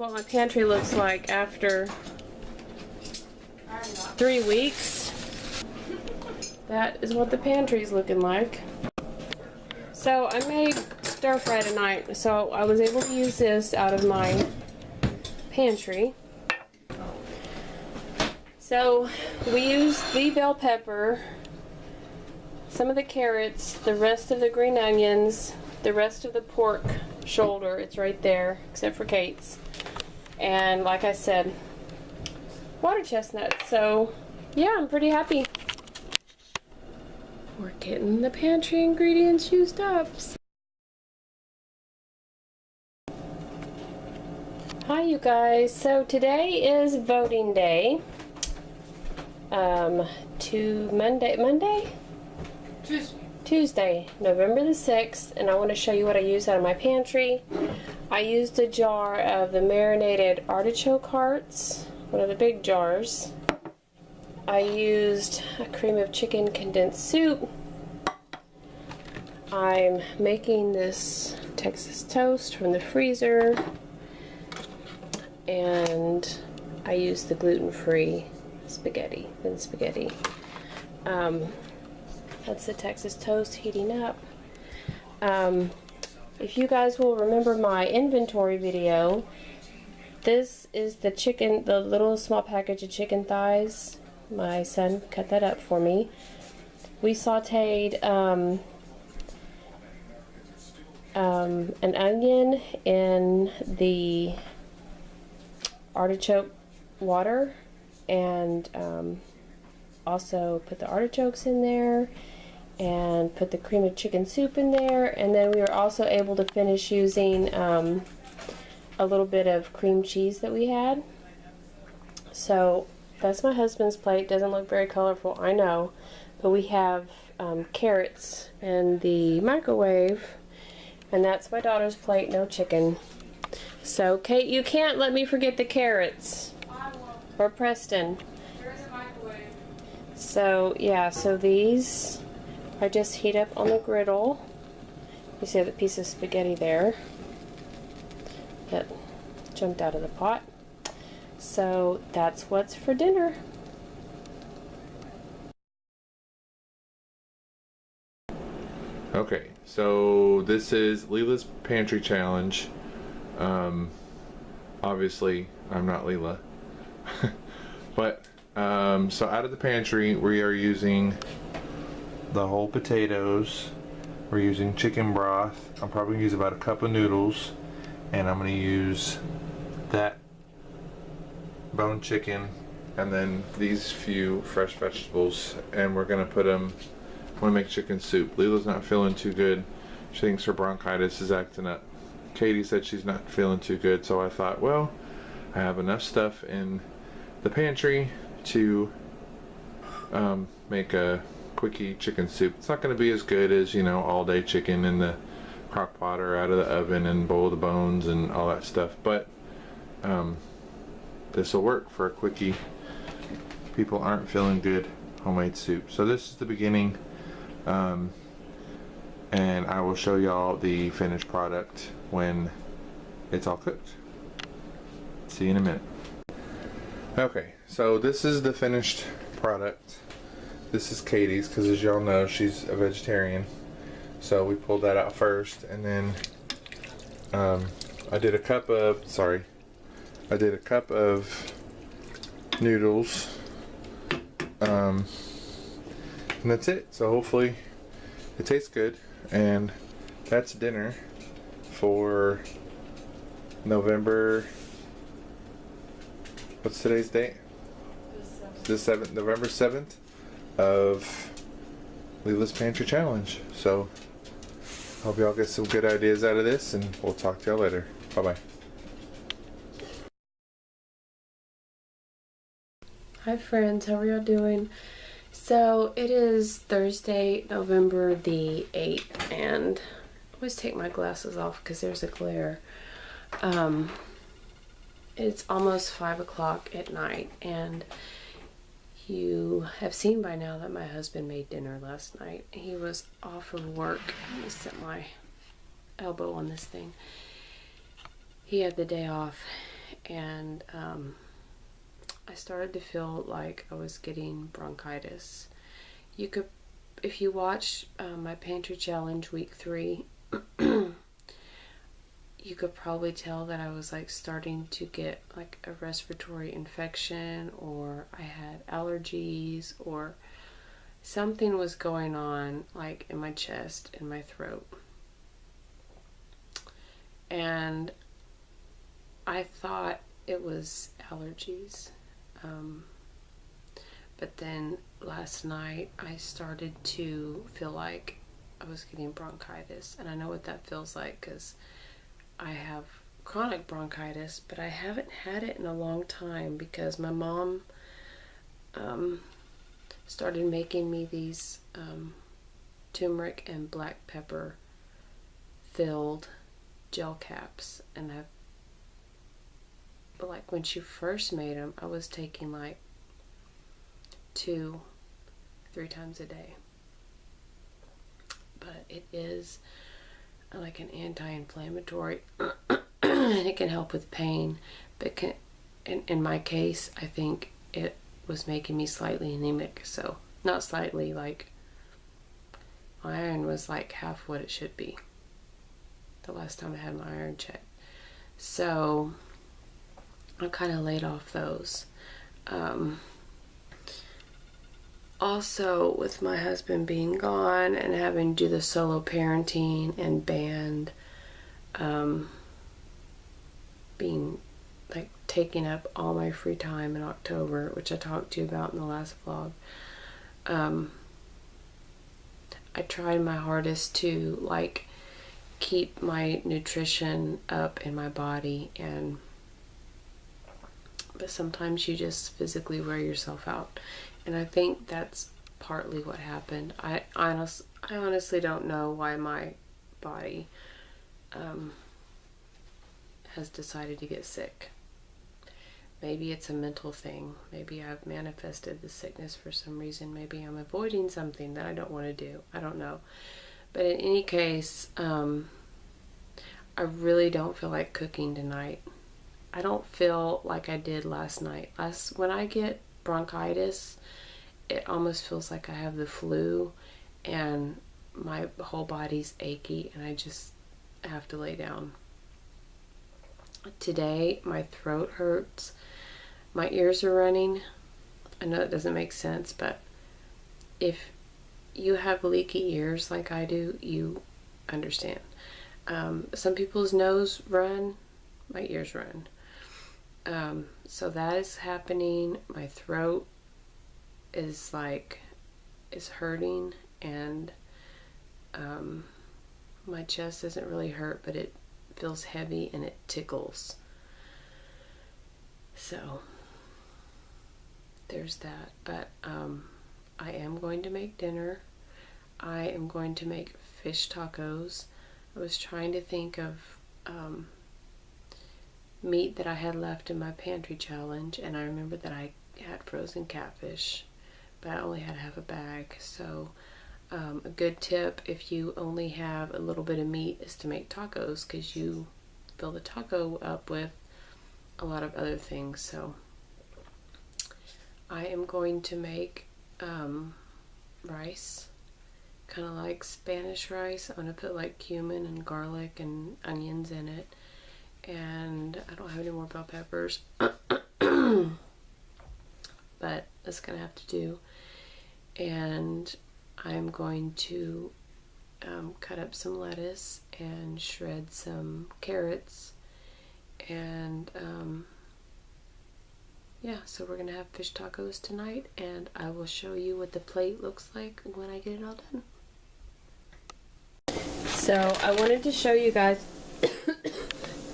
what my pantry looks like after 3 weeks. That is what the pantry's looking like. So I made stir fry tonight, so I was able to use this out of my pantry. So we used the bell pepper, some of the carrots, the rest of the green onions, the rest of the pork shoulder, it's right there, except for Kate's. And like I said, water chestnuts. So yeah, I'm pretty happy. We're getting the pantry ingredients used up. Hi you guys, so today is voting day. Tuesday, November the 6th, and I want to show you what I used out of my pantry. I used a jar of the marinated artichoke hearts, one of the big jars. I used a cream of chicken condensed soup. I'm making this Texas toast from the freezer, and I used the gluten-free spaghetti, thin spaghetti. That's the Texas toast heating up. If you guys will remember my inventory video, this is the chicken, the little small package of chicken thighs. My son cut that up for me. We sauteed an onion in the artichoke water, and also put the artichokes in there and put the cream of chicken soup in there, and then we were also able to finish using a little bit of cream cheese that we had. So that's my husband's plate. Doesn't look very colorful, I know, but we have carrots in the microwave, and that's my daughter's plate, no chicken. So Kate, you can't let me forget the carrots. Or Preston. They're in the microwave. So yeah, so these I just heat up on the griddle. You see the piece of spaghetti there that jumped out of the pot. So that's what's for dinner. Okay, so this is Leila's Pantry Challenge. Obviously, I'm not Leila. But, so out of the pantry, we are using the whole potatoes. We're using chicken broth. I'm probably going to use about a cup of noodles. And I'm going to use that boned chicken and then these few fresh vegetables. And we're going to put them, I'm going to make chicken soup. Leila's not feeling too good. She thinks her bronchitis is acting up. Katie said she's not feeling too good, so I thought, well, I have enough stuff in the pantry to make a quickie chicken soup. It's not going to be as good as, you know, all day chicken in the crock pot or out of the oven and boil the bones and all that stuff, but this will work for a quickie. People aren't feeling good homemade soup. So this is the beginning, and I will show y'all the finished product when it's all cooked. See you in a minute. Okay, so this is the finished product. This is Katie's, because as y'all know, she's a vegetarian. So we pulled that out first, and then I did a cup of noodles, and that's it. So hopefully it tastes good, and that's dinner for November, what's today's date? The 7th, November 7th of Leila's Pantry Challenge. So hope y'all get some good ideas out of this, and we'll talk to y'all later. Bye bye. Hi friends, how are y'all doing? So it is Thursday, November the 8th, and I always take my glasses off because there's a glare. It's almost 5 o'clock at night, and you have seen by now that my husband made dinner last night. He was off of work. Let me set my elbow on this thing. He had the day off, and I started to feel like I was getting bronchitis. You could, if you watch my Pantry Challenge week 3, you could probably tell that I was like starting to get like a respiratory infection, or I had allergies, or something was going on like in my chest and my throat. And I thought it was allergies. But then last night I started to feel like I was getting bronchitis. And I know what that feels like because I have chronic bronchitis, but I haven't had it in a long time because my mom started making me these turmeric and black pepper filled gel caps. And but like when she first made them, I was taking like 2-3 times a day. But it is like an anti-inflammatory and it can help with pain, but in my case I think it was making me slightly anemic. So not slightly, like my iron was like half what it should be the last time I had my iron checked. So I kind of laid off those. Also, with my husband being gone and having to do the solo parenting and band, being like taking up all my free time in October, which I talked to you about in the last vlog, I tried my hardest to like keep my nutrition up in my body, but sometimes you just physically wear yourself out. And I think that's partly what happened. I honestly don't know why my body has decided to get sick. Maybe it's a mental thing. Maybe I've manifested the sickness for some reason. Maybe I'm avoiding something that I don't want to do. I don't know. But in any case, I really don't feel like cooking tonight. I don't feel like I did last night. When I get bronchitis, it almost feels like I have the flu and my whole body's achy and I just have to lay down. Today my throat hurts, my ears are running. I know it doesn't make sense, but if you have leaky ears like I do, you understand. Some people's nose run, my ears run. So that is happening. My throat is hurting, and my chest doesn't really hurt, but it feels heavy and it tickles. So there's that. But I am going to make dinner. I am going to make fish tacos. I was trying to think of meat that I had left in my pantry challenge, and I remembered that I had frozen catfish, but I only had half a bag. So a good tip if you only have a little bit of meat is to make tacos, because you fill the taco up with a lot of other things. So I am going to make rice, kind of like Spanish rice. I'm going to put like cumin and garlic and onions in it. And I don't have any more bell peppers, but that's gonna have to do. And I'm going to cut up some lettuce and shred some carrots, and yeah, so we're gonna have fish tacos tonight, and I will show you what the plate looks like when I get it all done. So I wanted to show you guys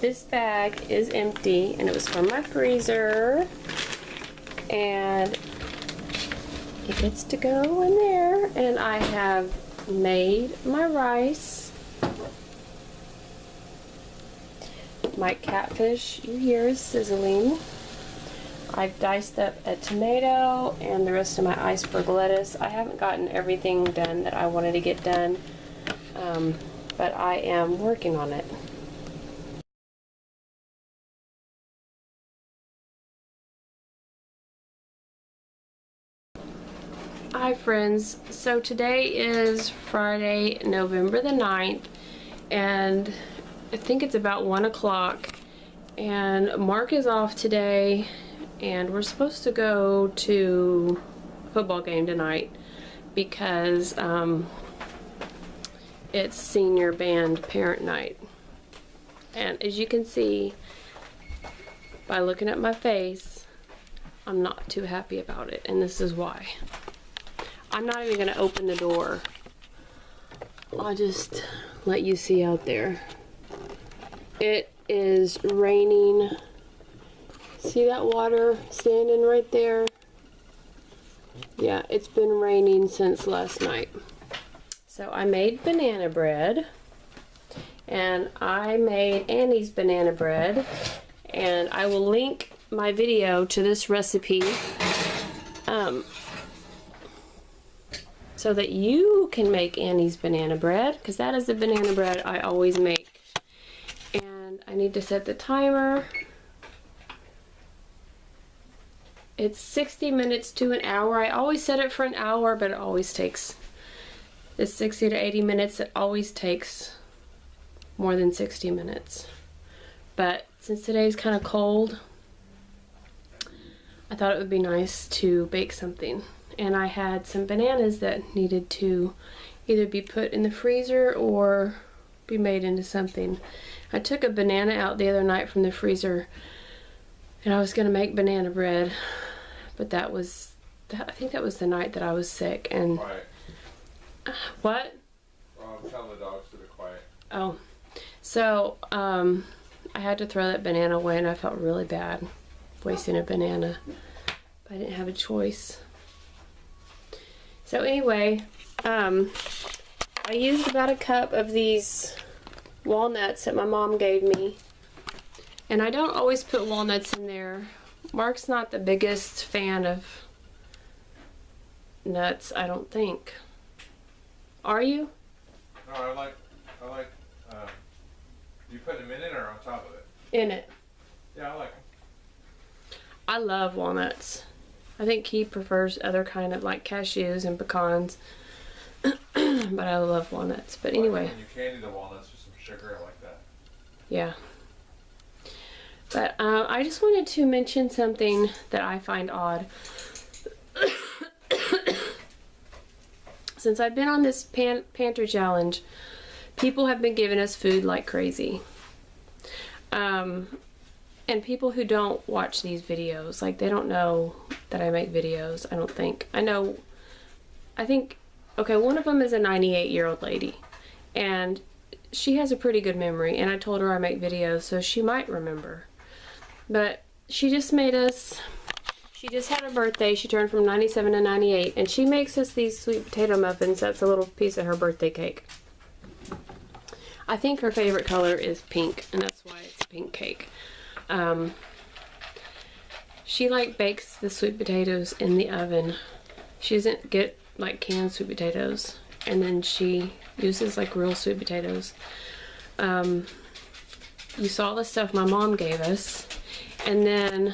this bag is empty, and it was from my freezer, and it gets to go in there. And I have made my rice, my catfish you hear is sizzling. I've diced up a tomato and the rest of my iceberg lettuce. I haven't gotten everything done that I wanted to get done, but I am working on it. Hi friends, so today is Friday, November the 9th, and I think it's about 1 o'clock, and Mark is off today, and we're supposed to go to a football game tonight because it's senior band parent night. And as you can see by looking at my face, I'm not too happy about it, and this is why. I'm not even going to open the door. I'll just let you see out there. It is raining. See that water standing right there? Yeah, it's been raining since last night. So I made banana bread, and I made Annie's banana bread, and I will link my video to this recipe so that you can make Annie's banana bread, because that is the banana bread I always make. And I need to set the timer. It's 60 minutes to an hour. I always set it for an hour, but it always takes, it's 60 to 80 minutes. It always takes more than 60 minutes. But since today's kind of cold, I thought it would be nice to bake something. And I had some bananas that needed to either be put in the freezer or be made into something. I took a banana out the other night from the freezer, and I was going to make banana bread, but I think that was the night that I was sick. And Quiet. What? Well, I'm telling the dogs to be quiet. Oh, so I had to throw that banana away, and I felt really bad wasting a banana, but I didn't have a choice. So anyway, I used about a cup of these walnuts that my mom gave me, and I don't always put walnuts in there. Mark's not the biggest fan of nuts, I don't think. Are you? No, I like, you putting them in it or on top of it? In it. Yeah, I like them. I love walnuts. I think he prefers other kind of like cashews and pecans, but I love walnuts. But anyway. When you candy the walnuts with some sugar, I like that. Yeah. But I just wanted to mention something that I find odd. Since I've been on this Pantry challenge, people have been giving us food like crazy. And people who don't watch these videos, like, they don't know that I make videos, I don't think. I think, okay, one of them is a 98-year-old lady, and she has a pretty good memory, and I told her I make videos, so she might remember. But she just made us, she just had her birthday, she turned from 97 to 98, and she makes us these sweet potato muffins. That's a little piece of her birthday cake. I think her favorite color is pink, and that's why it's a pink cake. She like bakes the sweet potatoes in the oven. She doesn't get like canned sweet potatoes, and then she uses like real sweet potatoes. You saw the stuff my mom gave us, and then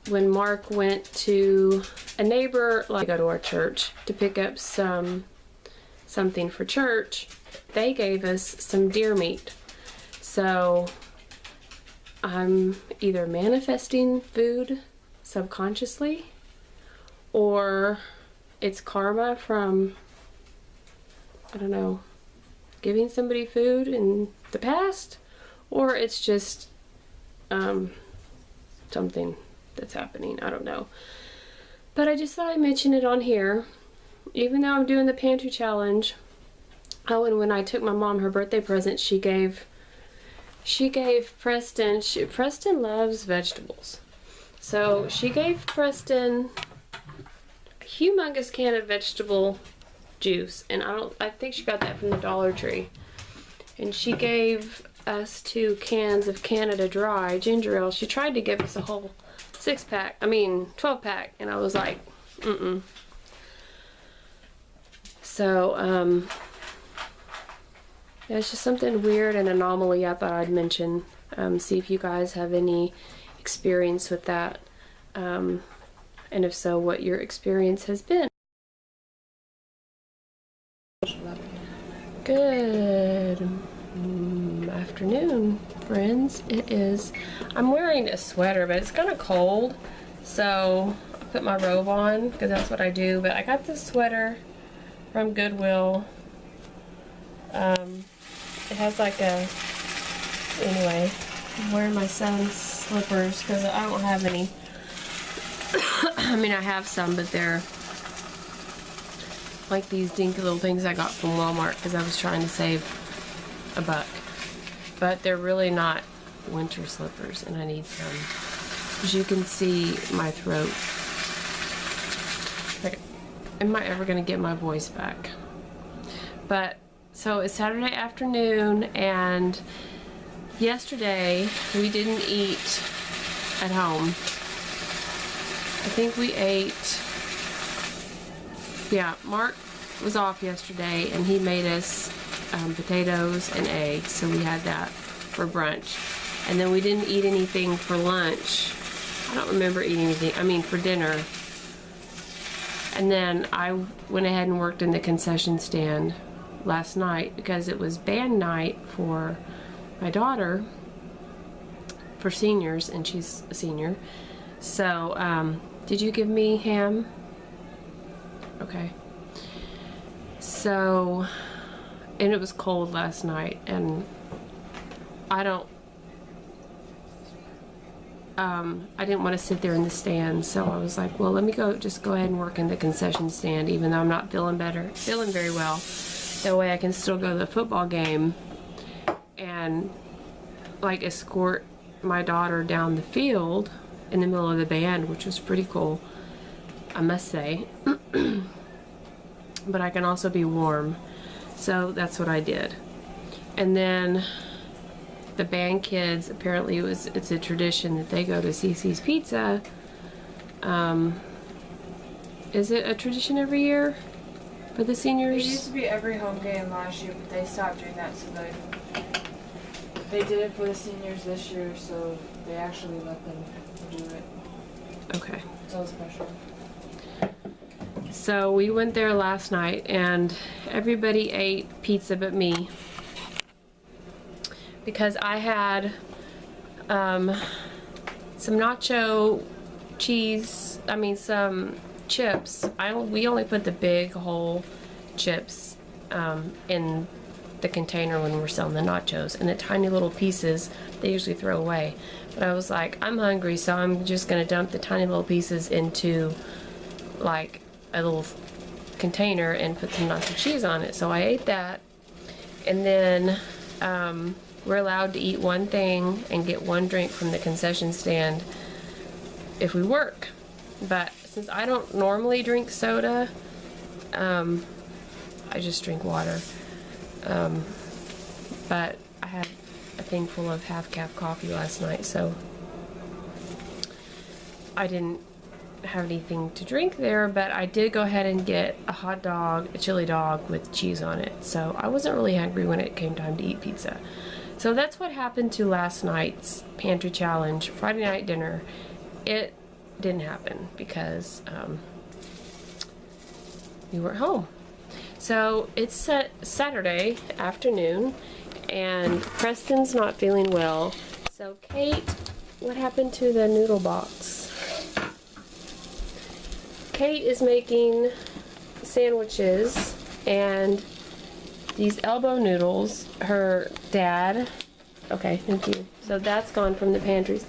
when Mark went to a neighbor, like, go to our church to pick up something for church, they gave us some deer meat. So I'm either manifesting food subconsciously, or it's karma from, I don't know, giving somebody food in the past, or it's just something that's happening. I don't know. But I just thought I'd mention it on here. Even though I'm doing the Pantry challenge, oh, and when I took my mom her birthday present, she gave Preston, Preston loves vegetables. So she gave Preston a humongous can of vegetable juice, and I think she got that from the Dollar Tree. And she gave us 2 cans of Canada Dry ginger ale. She tried to give us a whole 12-pack, and I was like, mm-mm. So, yeah, it's just something weird, an anomaly I thought I'd mention. See if you guys have any experience with that. I and if so, what your experience has been. Good afternoon, friends. It is, I'm wearing a sweater, but it's kind of cold, so I put my robe on because that's what I do. But I got this sweater from Goodwill. It has like a, anyway, I'm wearing my son's slippers because I don't have any. I mean, I have some, but they're like these dinky little things I got from Walmart because I was trying to save $1. But they're really not winter slippers, and I need some. As you can see, my throat. Like, am I ever going to get my voice back? But, so it's Saturday afternoon, and yesterday we didn't eat at home. I think we ate, yeah, Mark was off yesterday, and he made us potatoes and eggs, so we had that for brunch. And then we didn't eat anything for lunch. I don't remember eating anything, I mean for dinner. And then I went ahead and worked in the concession stand last night because it was band night for my daughter, for seniors, and she's a senior. So, did you give me ham? Okay. So, and it was cold last night, and I didn't want to sit there in the stand, so I was like, well, let me just go ahead and work in the concession stand, even though I'm not feeling very well. That way I can still go to the football game and like escort my daughter down the field in the middle of the band, which was pretty cool, I must say. But I can also be warm, so that's what I did. And then the band kids, apparently it's a tradition that they go to CC's Pizza. Is it a tradition every year for the seniors? It used to be every home game last year, but they stopped doing that, so they did it for the seniors this year, so they actually let them do it. Okay. So special. So we went there last night, and everybody ate pizza but me, because I had some nacho cheese, some chips. We only put the big whole chips in the container when we're selling the nachos, and the tiny little pieces they usually throw away. But I was like, I'm hungry, so I'm just gonna dump the tiny little pieces into like a little container and put some nacho cheese on it. So I ate that, and then we're allowed to eat one thing and get one drink from the concession stand if we work. But since I don't normally drink soda, I just drink water. But I had a thing full of half-cap coffee last night, so I didn't have anything to drink there, but I did go ahead and get a hot dog, a chili dog with cheese on it. So I wasn't really hungry when it came time to eat pizza. So that's what happened to last night's pantry challenge, Friday night dinner. It didn't happen because we weren't home. So it's Saturday afternoon, and Preston's not feeling well. So Kate, what happened to the noodle box? Kate is making sandwiches and these elbow noodles. Her dad, okay, thank you. So that's gone from the pantry.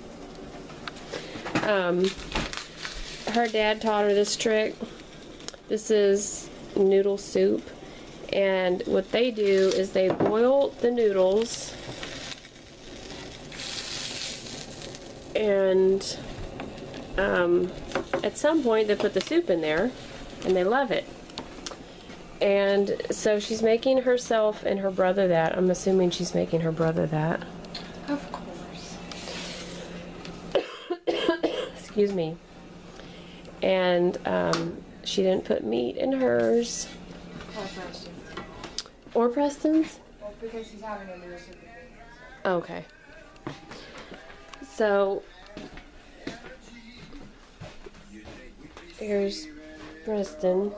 Her dad taught her this trick. This is noodle soup, and what they do is they boil the noodles and at some point they put the soup in there, and they love it. And so she's making herself and her brother that. I'm assuming she's making her brother that. Of course. Excuse me. And she didn't put meat in hers. Or Preston. Or Preston's? Well, because he's having a new soup. Okay. So Here's Preston.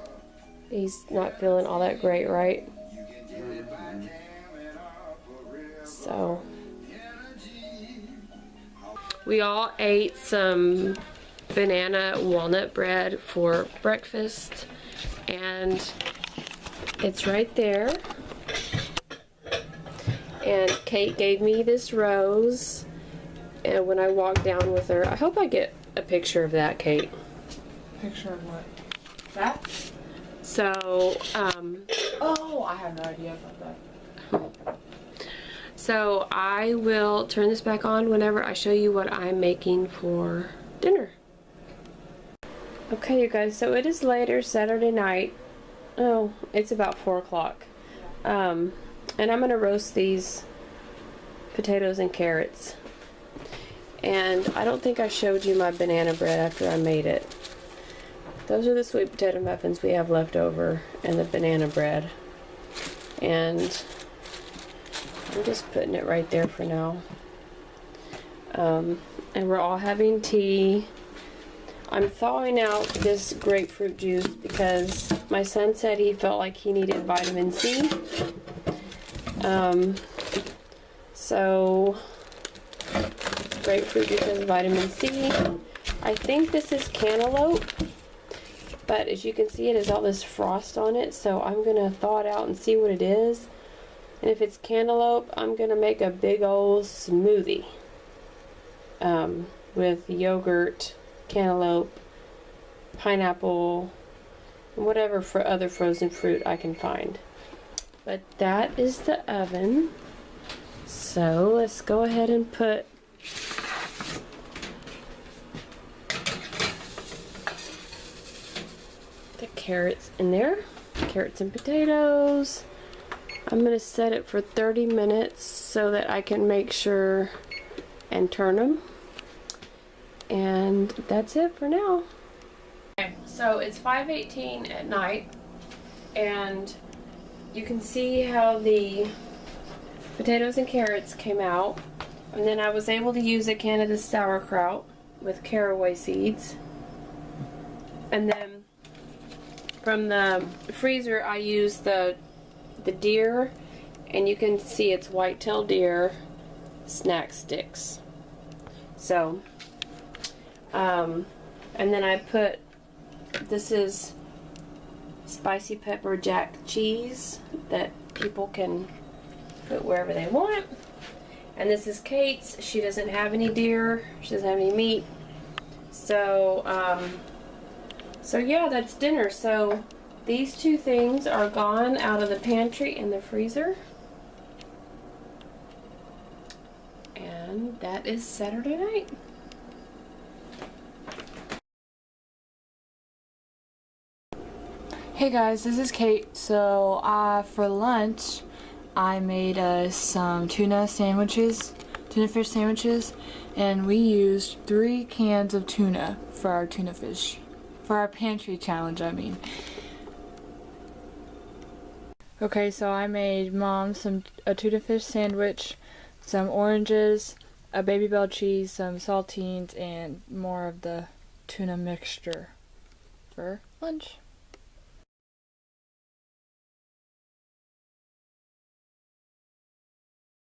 He's not feeling all that great, right? So, we all ate some banana walnut bread for breakfast, and it's right there. And Kate gave me this rose, and when I walked down with her, I hope I get a picture of that, Kate. Picture of what? That? So, Oh, I have no idea about that. so I will turn this back on whenever I show you what I'm making for dinner. Okay, you guys, so it is later Saturday night. Oh, it's about 4 o'clock. And I'm gonna roast these potatoes and carrots. And I don't think I showed you my banana bread after I made it. Those are the sweet potato muffins we have left over, and the banana bread. And I'm just putting it right there for now. And we're all having tea. I'm thawing out this grapefruit juice because my son said he felt like he needed vitamin C. So grapefruit juice has vitamin C. I think this is cantaloupe, but as you can see, it has all this frost on it, so I'm gonna thaw it out and see what it is. And if it's cantaloupe, I'm gonna make a big old smoothie with yogurt, cantaloupe, pineapple, and whatever for other frozen fruit I can find. But that is the oven. So let's go ahead and put the carrots in there. Carrots and potatoes. I'm going to set it for 30 minutes so that I can make sure and turn them. And that's it for now. Okay, so it's 5:18 at night, and you can see how the potatoes and carrots came out. And then I was able to use a can of this sauerkraut with caraway seeds. And then from the freezer I used the deer, and you can see it's white-tailed deer snack sticks. So, and then I put, this is spicy pepper jack cheese that people can put wherever they want. And this is Kate's. She doesn't have any deer. She doesn't have any meat. So, so yeah, that's dinner. So these two things are gone out of the pantry and the freezer. And that is Saturday night. Hey guys, this is Kate. So for lunch, I made us some tuna fish sandwiches, and we used 3 cans of tuna for our tuna fish, for our pantry challenge, I mean. Okay, so I made Mom a tuna fish sandwich, some oranges, a baby bell cheese, some saltines, and more of the tuna mixture for lunch.